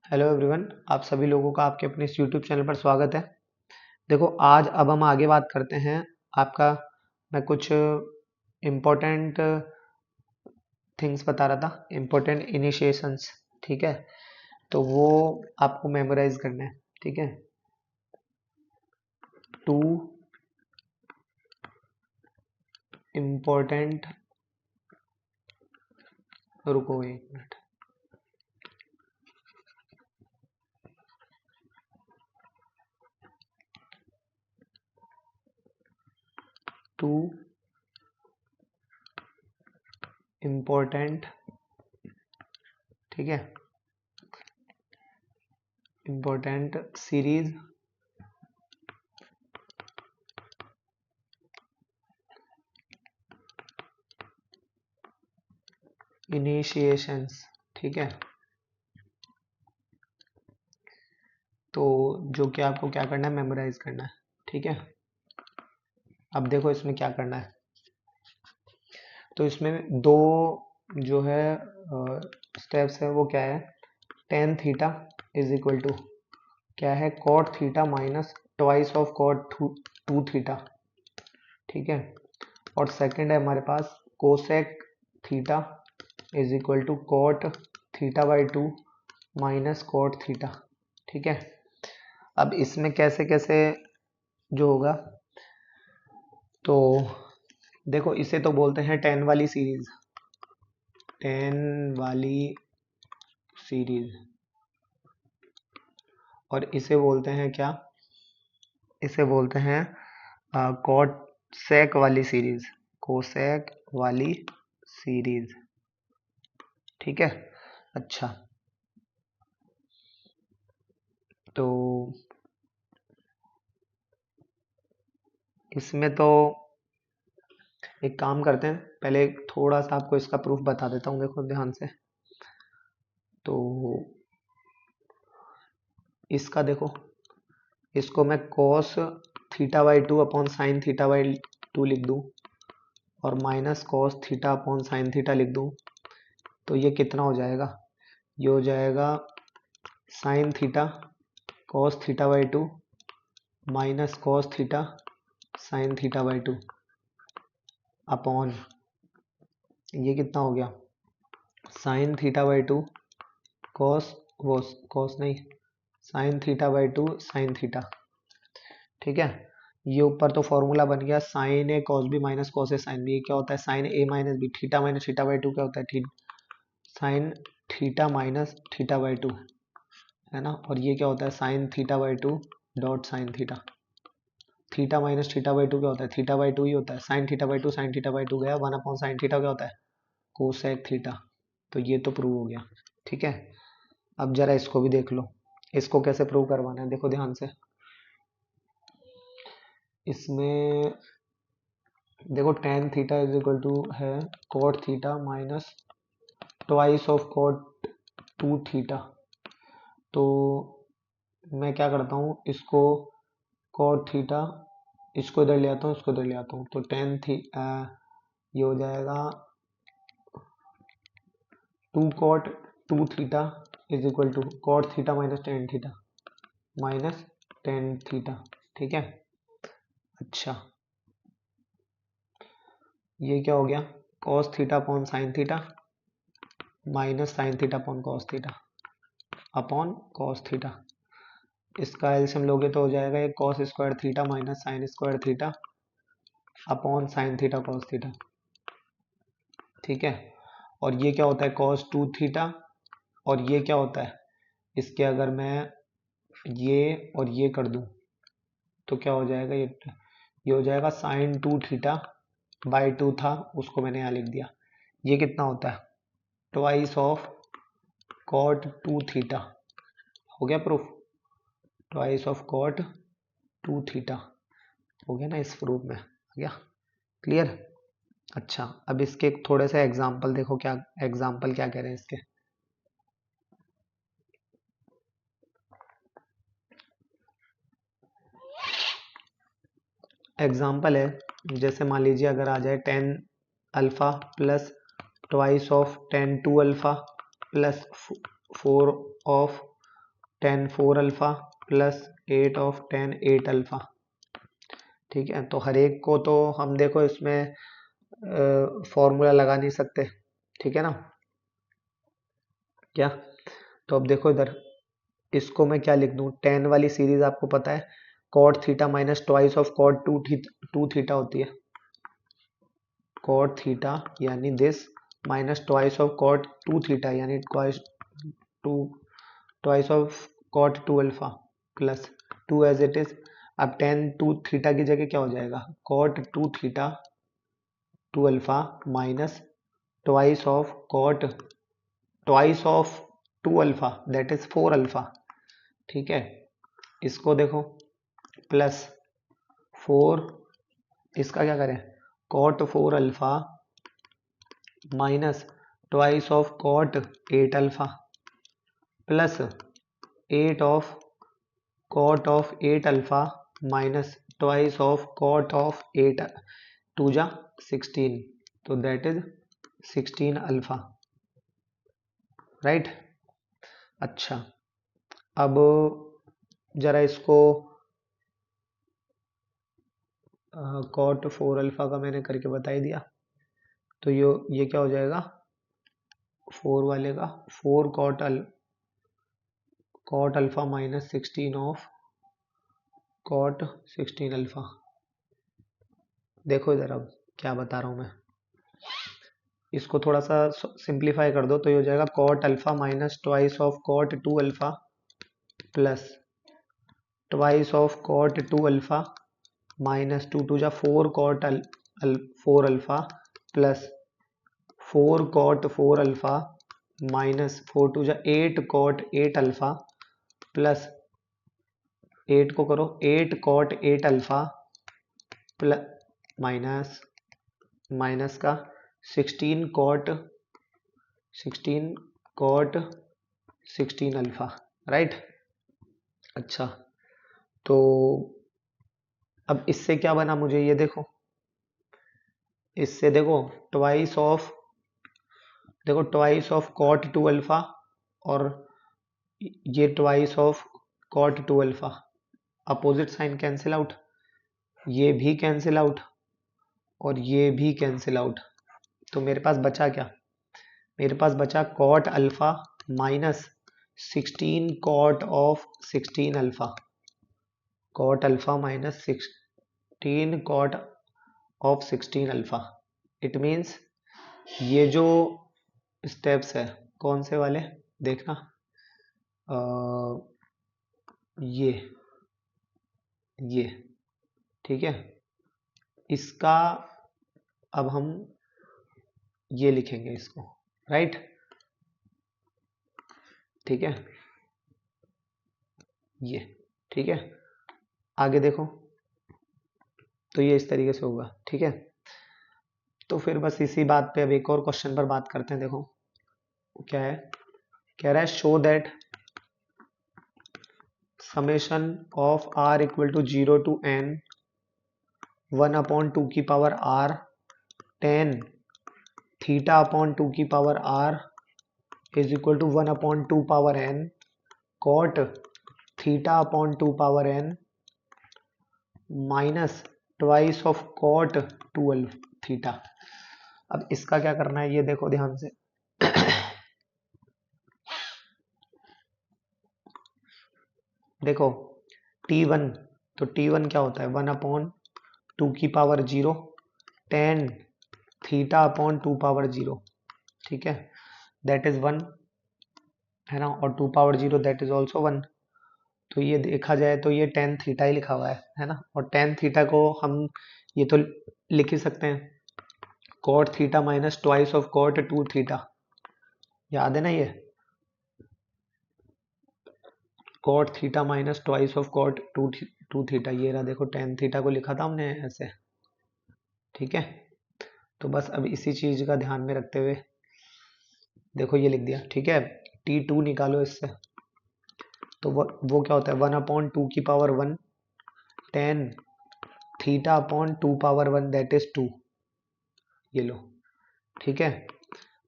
Hello everyone, आप सभी लोगों का आपके अपने इस यूट्यूब चैनल पर स्वागत है। देखो, आज अब हम आगे बात करते हैं। आपका मैं कुछ इम्पोर्टेंट थिंग्स बता रहा था, इम्पोर्टेंट इनिशिएशंस। ठीक है, तो वो आपको मेमोराइज करना है। ठीक है, टू इम्पोर्टेंट, रुको एक मिनट, टू इम्पोर्टेंट, ठीक है, इम्पोर्टेंट सीरीज इनिशिएशंस। ठीक है, तो जो कि आपको क्या करना है, मेमोराइज करना है। ठीक है, अब देखो इसमें क्या करना है। तो इसमें दो जो है स्टेप्स है, वो क्या है, tan theta is equal to क्या है, cot theta minus twice of cot two theta. ठीक है, और सेकंड है हमारे पास cosec theta is equal to cot theta by two minus cot theta. ठीक है, अब इसमें कैसे कैसे जो होगा, तो देखो इसे तो बोलते हैं टेन वाली सीरीज, टेन वाली सीरीज, और इसे बोलते हैं क्या, इसे बोलते हैं कोसेक वाली सीरीज, कोसेक वाली सीरीज। ठीक है, अच्छा, तो इसमें तो एक काम करते हैं, पहले थोड़ा सा आपको इसका प्रूफ बता देता हूँ, देखो ध्यान से। तो इसका देखो, इसको मैं cos theta by two upon sine theta by to लिख दूँ, और minus cos theta upon sine theta लिख दूँ, तो ये कितना हो जाएगा, ये हो जाएगा sine theta cos theta by two minus cos theta sine theta by two upon, ये कितना हो गया, sine theta by two cos, वो कॉस नहीं, sine theta by two sine theta. ठीक है, ये ऊपर तो फॉर्मूला बन गया, sine A cos B minus cos A sine B. ये क्या होता है, sine A minus B, theta minus theta by two क्या होता है, sign theta minus theta by to, है ना। और ये क्या होता है, sign theta by to dot sine theta. Theta minus theta by two क्या होता है, थीटा बाई टू ही होता है। Sign theta by two sine theta by to गया, वन अपॉन साइन थीटा क्या होता है, कोसेक थीटा। तो ये तो प्रूव हो गया। ठीक है, अब जरा इसको भी देख लो, इसको कैसे प्रूव करवाना है, देखो ध्यान से। इसमें देखो tan theta is equal to है cot theta minus twice of cot two theta. तो मैं क्या करता हूँ, इसको कॉट थीटा, इसको इधर ले आता हूँ, इसको इधर ले आता हूँ, तो ये हो जाएगा two cot two theta is equal to cot theta minus tan theta minus tan theta. ठीक है, अच्छा, ये क्या हो गया, cos theta upon sine theta minus sine theta upon cos theta upon cos theta. इसका एलसीएम लोगे तो हो जाएगा ये cos square theta minus sine square theta upon sine theta cos theta. ठीक है, और ये क्या होता है, कॉस टू थीटा, और ये क्या होता है, इसके अगर मैं ये और ये कर दूं, तो क्या हो जाएगा, ये हो जाएगा sign to theta by to था, उसको मैंने यहाँ लिख दिया। ये कितना होता है, twice of cot two theta. हो गया proof, twice of cot two theta हो गया ना, इस प्रूफ में हो गया क्लियर। अच्छा, अब इसके थोड़े से एग्जाम्पल देखो, क्या एग्जाम्पल क्या कह रहे हैं इसके। एग्जाम्पल है, जैसे मान लीजिए अगर आ जाए tan alpha plus twice of tan two alpha plus four of tan 4 alpha plus 8 of tan 8 alpha. ठीक है, तो हर एक को तो हम देखो इसमें फॉर्मूला लगा नहीं सकते, ठीक है ना क्या। तो अब देखो इधर, इसको मैं क्या लिख दूं, tan वाली सीरीज आपको पता है cot theta minus twice of cot 2 theta होती है, cot थीटा यानी this minus twice of cot 2 theta यानी two twice of cot 2 alpha plus 2 as it is. अब tan 2 थीटा की जगह क्या हो जाएगा, cot 2 theta 2 alpha minus twice of 2 alpha that is 4 alpha. ठीक है, इसको देखो प्लस 4, इसका क्या करें, cot 4 alpha minus twice of cot 8 alpha plus 8 of cot of 8 alpha minus twice of cot of 8 टू जा 16, तो दैट इज 16 अल्फा, राइट। अच्छा, अब जरा इसको cot 4 अल्फा का मैंने करके बता ही दिया, तो ये क्या हो जाएगा 4 वाले का 4 cot alpha minus 16 of cot 16 alpha. देखो इधर अब क्या बता रहा हूँ मैं, इसको थोड़ा सा सिंप्लीफाई कर दो तो ये हो जाएगा cot alpha minus twice of cot 2 alpha plus twice of cot 2 alpha minus 2 टू जा 4 cot 4 alpha plus 4 cot 4 alpha minus 4 टू जा 8 cot 8 अल्फा प्लस 8 को करो 8 cot 8 alpha plus minus minus का 16 cot 16 अल्फा, राइट। अच्छा, तो अब इससे क्या बना मुझे ये देखो, इससे देखो ट्वाइस ऑफ cot 2 अल्फा और ये twice of cot 2 alpha, opposite sign cancel out, ये भी कैंसिल आउट और ये भी कैंसिल आउट, तो मेरे पास बचा क्या, मेरे पास बचा cot alpha minus 16 cot of 16 alpha, cot alpha minus 16 cot of 16 alpha. It means ये जो स्टेप्स है कौन से वाले देखना, ये ठीक है, इसका अब हम ये लिखेंगे इसको, राइट। ठीक है, ये ठीक है, आगे देखो तो ये इस तरीके से होगा, ठीक है। तो फिर बस इसी बात पे अब एक और क्वेश्चन पर बात करते हैं। देखो क्या है, कह रहा है show that summation of r equal to 0 to n 1 upon 2 की power r tan theta upon 2 की power r is equal to 1 upon 2 power n cot theta upon 2 power n minus twice of cot 2 theta. अब इसका क्या करना है ये देखो ध्यान से, देखो T1, तो T1 क्या होता है 1 अपॉन 2 की power 0 tan theta upon 2 power 0, ठीक है, दैट इज 1 है ना, और 2 पावर 0 दैट इज ऑल्सो 1। तो ये देखा जाए तो ये tan थीटा ही लिखा हुआ है ना, और tan थीटा को हम ये तो लिख ही सकते हैं cot theta minus twice of cot 2 theta, याद है ना ये cot theta minus twice of cot 2 theta, ये रहा देखो tan थीटा को लिखा था हमने ऐसे, ठीक है। तो बस अब इसी चीज का ध्यान में रखते हुए देखो ये लिख दिया, ठीक है। T2 निकालो इससे, तो वो क्या होता है 1 अपॉन 2 की power 1 tan theta upon 2 power 1 that is 2, ये लो, ठीक है।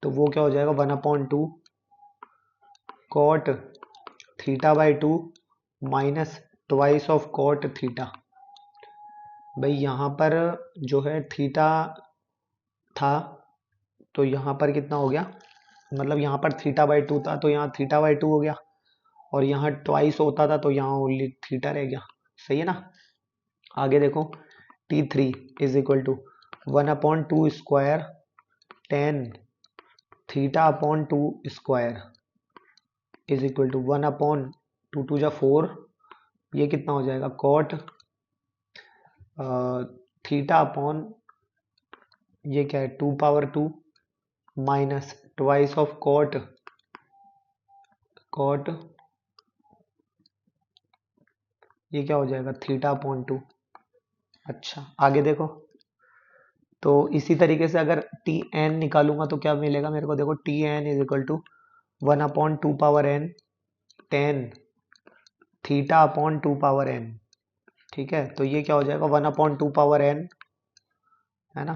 तो वो क्या हो जाएगा 1 upon 2 cot theta by two minus twice of cot theta. भाई यहाँ पर जो है थीटा था, तो यहाँ पर कितना हो गया, मतलब यहाँ पर थीटा बाई टू था तो यहाँ थीटा बाई टू हो गया, और यहाँ ट्वाइस होता था तो यहाँ ओनली थीटा रह गया। सही है ना। आगे देखो, T3 is equal to 1/2 square tan theta upon two square is equal to 1/2 टू जा 4, ये कितना हो जाएगा कॉट थीटा अपॉन ये क्या है 2 power 2 minus twice of cot cot ये क्या हो जाएगा थीटा अपॉन 2। अच्छा आगे देखो, तो इसी तरीके से अगर टी एन निकालूंगा तो क्या मिलेगा मेरे को, देखो T N is equal to 1/2 power n tan theta upon 2 power n। ठीक है, तो ये क्या हो जाएगा 1/2 पावर n, है ना,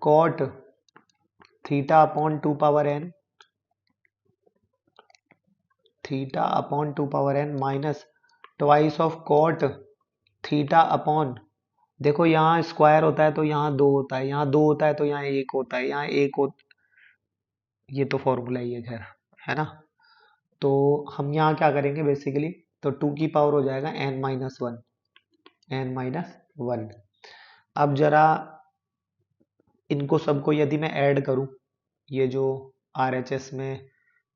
cot theta upon 2 power n theta upon 2 power n minus twice of cot theta upon, देखो यहाँ स्क्वायर होता है तो यहाँ दो होता है, यहाँ दो होता है तो यहाँ एक होता है, यहाँ एक हो, ये तो फॉर्मूला ही है खैर, है ना। तो हम यहाँ क्या करेंगे बेसिकली, तो 2 की पावर हो जाएगा n-1 n-1। अब जरा इनको सबको यदि मैं ऐड करूं, ये जो RHS में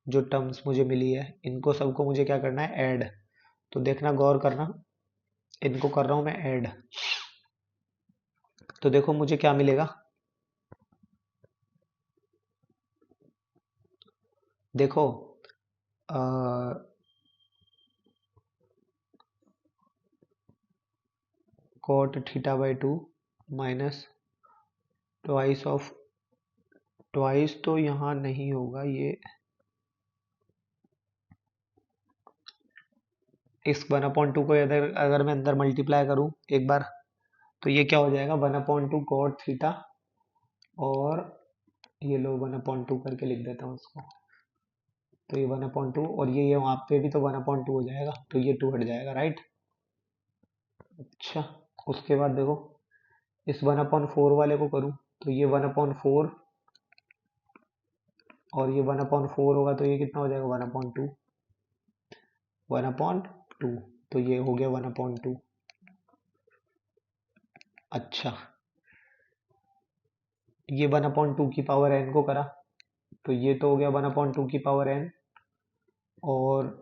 जो टर्म्स मुझे मिली है इनको सबको मुझे क्या करना है ऐड, तो देखना गौर करना, इनको कर रहा हूं मैं ऐड, तो देखो मुझे क्या मिलेगा, देखो cot theta by two minus twice of, twice तो यहाँ नहीं होगा, ये इस 1/2 को अगर अगर मैं अंदर मल्टीप्लाई करूं एक बार, तो ये क्या हो जाएगा 1/2 कॉट थीटा, और ये लो 1/2 करके लिख देता हूँ उसको, तो ये 1/2 और ये वहाँ पे भी तो 1/2 हो जाएगा, तो ये 2 हट जाएगा, राइट। अच्छा, उसके बाद देखो इस 1/4 वाले को करूँ तो ये 1/4 और ये 1/4 होगा तो ये कितना हो जाएगा 1/2 1/2, तो ये हो गया 1/2। अच्छा, ये 1/2 की पावर n को करा तो ये तो हो गया 1/2 की पावर n, और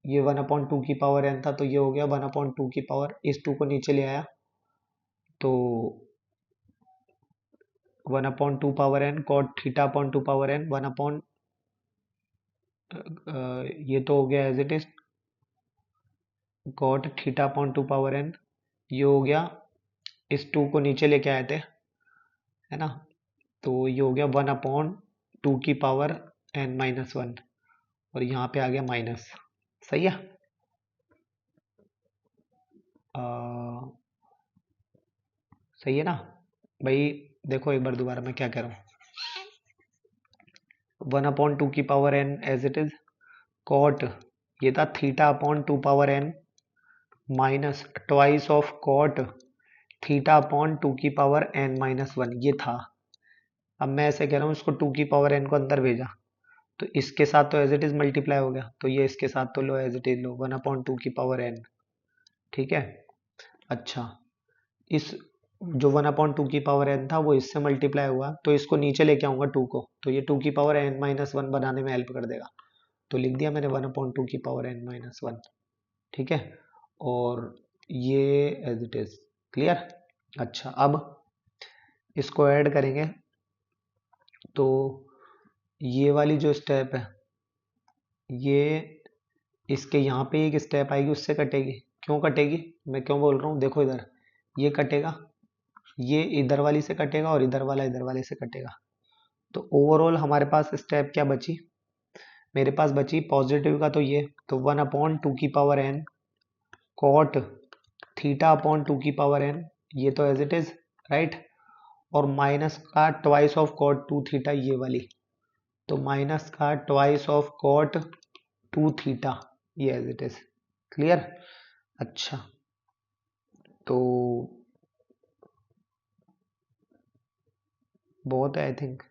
ये 1/2 की पावर n था तो ये हो गया 1/2 की पावर, इस 2 को नीचे ले आया तो 1/2 power n cot theta upon 2 power n 1 upon, ये तो हो गया as it is cot theta upon 2 power n, ये हो गया, इस 2 को नीचे लेके आए थे, है ना, तो ये हो गया 1/2 की पावर n-1, और यहाँ पे आ गया माइनस। सही है। सही है ना भाई। देखो एक बार दोबारा मैं क्या कह रहा हूँ, 1/2 की power n as it is cot, ये था theta upon 2 power n minus twice of cot theta upon 2 की पावर n-1, ये था। अब मैं ऐसे कह रहा हूँ इसको 2 की पावर n को अंदर भेजा तो इसके साथ तो एज इट इज मल्टीप्लाई हो गया, तो ये इसके साथ तो लो एज इट इज लो 1/2 की पावर n। ठीक है। अच्छा, इस जो 1/2 की पावर n था वो इससे मल्टीप्लाई हुआ तो इसको नीचे लेके आऊंगा 2 को, तो ये 2 की पावर n-1 बनाने में हेल्प कर देगा, तो लिख दिया मैंने 1/2 की पावर n-1। ठीक है, और ये एज इट इज क्लियर। अच्छा, अब इसको ऐड करेंगे तो ये वाली जो स्टेप है ये इसके यहाँ पे एक स्टेप आएगी उससे कटेगी। क्यों कटेगी, मैं क्यों बोल रहा हूँ, देखो इधर ये कटेगा, ये इधर वाली से कटेगा और इधर वाला इधर वाले से कटेगा, तो ओवरऑल हमारे पास स्टेप क्या बची, मेरे पास बची पॉजिटिव का तो ये, तो 1/2 की power n cot theta upon 2 की पावर n, ये तो एज इट इज, राइट, और माइनस का ट्वाइस ऑफ कॉट 2 थीटा ये वाली, तो माइनस का ट्वाइस ऑफ कॉट 2 थीटा, ये एज इट इज क्लियर। अच्छा, तो बहुत है आई थिंक।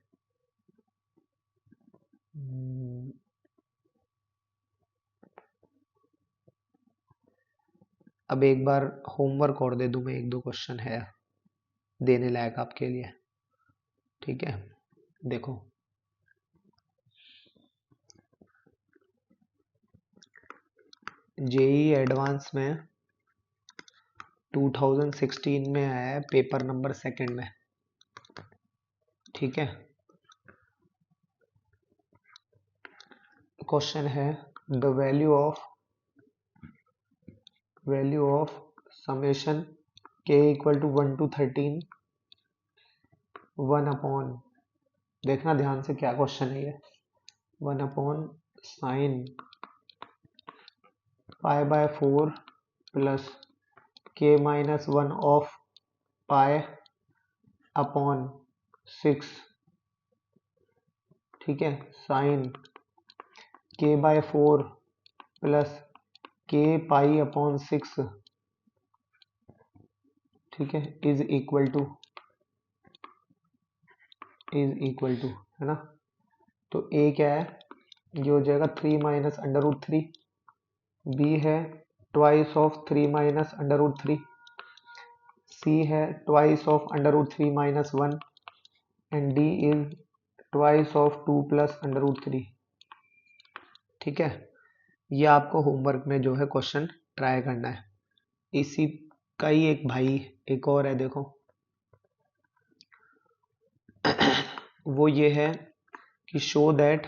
अब एक बार होमवर्क और दे दूं मैं, एक दो क्वेश्चन है देने लायक आपके लिए, ठीक है। देखो, जेई एडवांस में 2016 में आया है, पेपर नंबर 2 में, ठीक है। क्वेश्चन है the value of summation k equal to 1 to 13 1 upon, देखना ध्यान से क्या क्वेश्चन है ये, 1 upon sine pi by 4 plus k minus 1 of pi upon 6, ठीक है, sine k by 4 plus k pi upon 6, ठीक है, इज इक्वल टू है ना। तो a क्या है, ये हो जाएगा 3 माइनस अंडर रूट 3, b है twice of 3 minus under root 3, c है twice of under root 3 minus 1 and d is twice of 2 plus under root 3, ठीक है। ये आपको होमवर्क में जो है क्वेश्चन ट्राई करना है। इसी का ही एक भाई एक और है, देखो वो ये है कि show that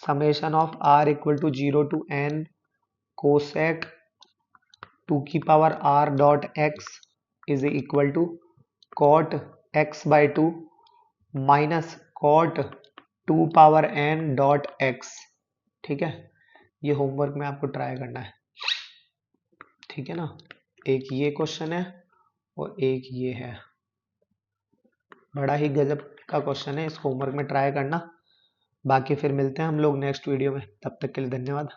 summation of r equal to 0 to n cosec 2 की power r dot x is equal to cot x by 2 minus cot 2 power n dot x, ठीक है। ये होमवर्क में आपको ट्राई करना है, ठीक है ना। एक ये क्वेश्चन है और एक ये है, बड़ा ही गजब का क्वेश्चन है, इस होमवर्क में ट्राई करना। बाकी फिर मिलते हैं हम लोग नेक्स्ट वीडियो में, तब तक के लिए धन्यवाद।